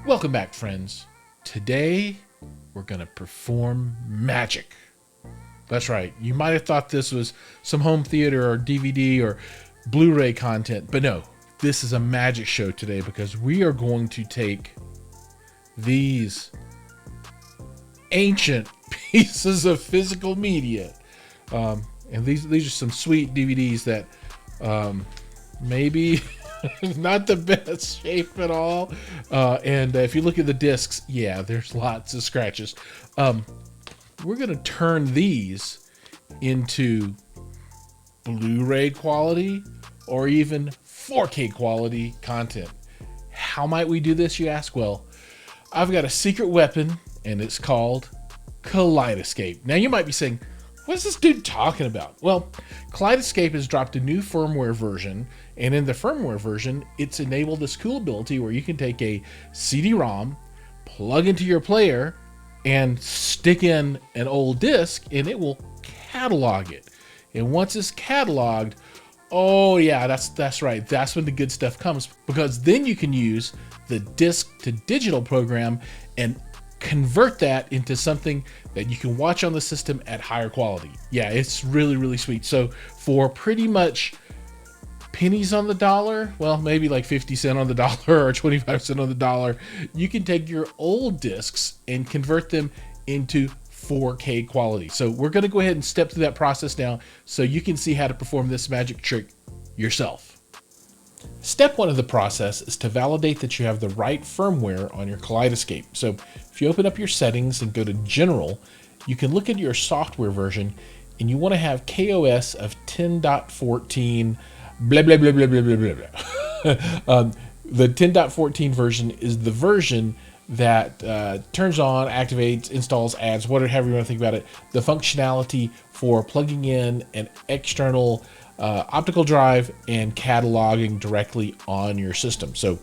Welcome back, friends. Today, we're going to perform magic. That's right. You might have thought this was some home theater or DVD or Blu-ray content, but no, this is a magic show today because we are going to take these ancient pieces of physical media. And these are some sweet DVDs that maybe not the best shape at all. And if you look at the discs, yeah, there's lots of scratches. We're going to turn these into Blu-ray quality or even 4K quality content. How might we do this, you ask? Well, I've got a secret weapon and it's called Kaleidescape. Now you might be saying, what's this dude talking about? Well, Kaleidescape has dropped a new firmware version, and in the firmware version, it's enabled this cool ability where you can take a CD-ROM, plug into your player, and stick in an old disc, and it will catalog it. And once it's cataloged, oh yeah, that's right. That's when the good stuff comes, because then you can use the disc to digital program and convert that into something that you can watch on the system at higher quality. Yeah, it's really, really sweet. So for pretty much pennies on the dollar, well, maybe like 50 cents on the dollar or 25 cents on the dollar, you can take your old discs and convert them into 4K quality. So we're going to go ahead and step through that process now so you can see how to perform this magic trick yourself. Step one of the process is to validate that you have the right firmware on your Kaleidescape. So if you open up your settings and go to General, you can look at your software version and you want to have KOS of 10.14 blah blah blah blah blah blah blah. The 10.14 version is the version that turns on, activates, installs, adds, whatever you want to think about it, the functionality for plugging in an external optical drive and cataloging directly on your system. So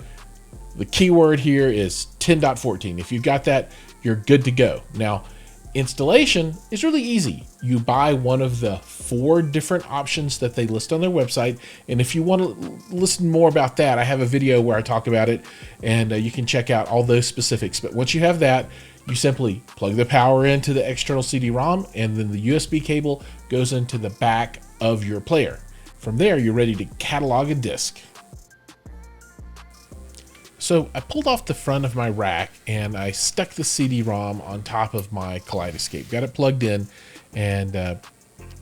the keyword here is 10.14. If you've got that, you're good to go. Now, installation is really easy. You buy one of the 4 different options that they list on their website. And if you want to listen more about that, I have a video where I talk about it, and you can check out all those specifics. But once you have that, you simply plug the power into the external CD-ROM, and then the USB cable goes into the back of your player. From there, you're ready to catalog a disc. So I pulled off the front of my rack and I stuck the CD-ROM on top of my Kaleidescape. Got it plugged in, and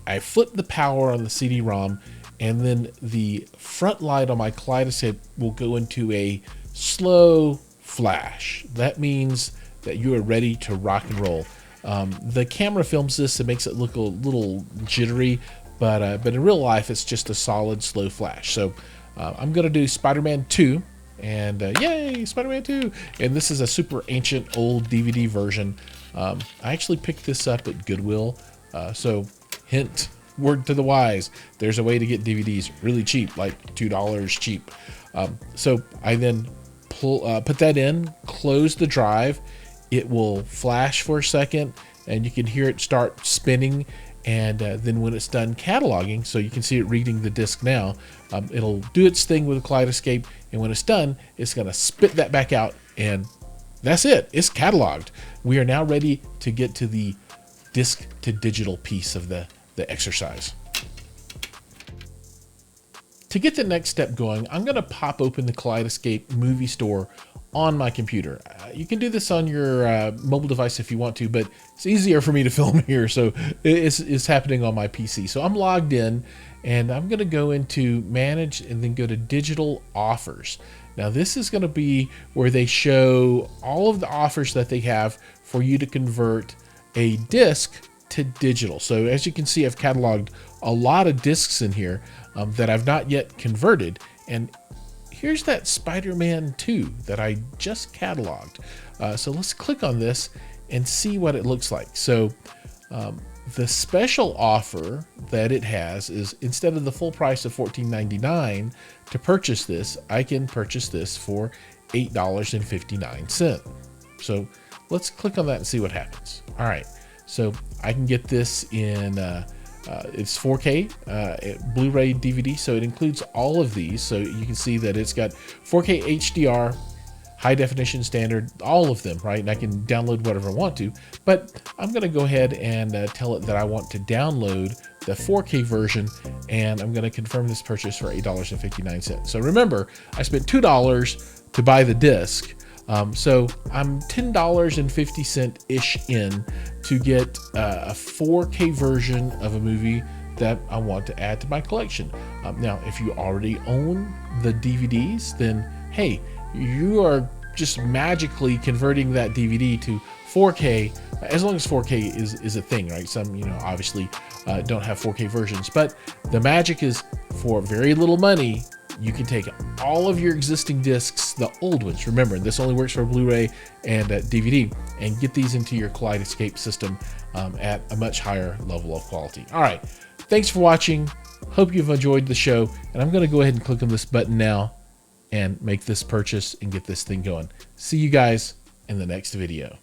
I flipped the power on the CD-ROM, and then the front light on my Kaleidescape will go into a slow flash. That means that you are ready to rock and roll. The camera films this, it makes it look a little jittery, but in real life, it's just a solid slow flash. So I'm going to do Spider-Man 2. And yay, Spider-Man 2. And this is a super ancient old DVD version. I actually picked this up at Goodwill. So hint, word to the wise, there's a way to get DVDs really cheap, like $2 cheap. So I then put that in, close the drive. It will flash for a second, and you can hear it start spinning. And then when it's done cataloging, so you can see it reading the disc now, it'll do its thing with the Kaleidescape, and when it's done, it's going to spit that back out, and that's it. It's cataloged. We are now ready to get to the disc to digital piece of the exercise. To get the next step going, I'm going to pop open the Kaleidescape movie store on my computer. You can do this on your mobile device if you want to, but it's easier for me to film here, so it's happening on my PC. So I'm logged in, and I'm going to go into Manage and then go to Digital Offers. Now this is going to be where they show all of the offers that they have for you to convert a disc to digital. So as you can see, I've cataloged a lot of discs in here that I've not yet converted, and here's that Spider-Man 2 that I just cataloged. So let's click on this and see what it looks like. So the special offer that it has is, instead of the full price of $14.99 to purchase this, I can purchase this for $8.59. So let's click on that and see what happens. All right, so I can get this in it's 4K Blu-ray DVD, so it includes all of these. So you can see that it's got 4K HDR, high definition, standard, all of them, right? And I can download whatever I want to, but I'm gonna go ahead and tell it that I want to download the 4K version, and I'm gonna confirm this purchase for $8.59. So remember, I spent $2 to buy the disc. So I'm $10.50-ish in to get a 4K version of a movie that I want to add to my collection. Now, if you already own the DVDs, then hey, you are just magically converting that DVD to 4K, as long as 4K is a thing, right? Some, obviously don't have 4K versions, but the magic is for very little money, you can take all of your existing discs, the old ones, remember, this only works for Blu-ray and DVD, and get these into your Kaleidescape system at a much higher level of quality. All right, thanks for watching. Hope you've enjoyed the show, and I'm gonna go ahead and click on this button now and make this purchase and get this thing going. See you guys in the next video.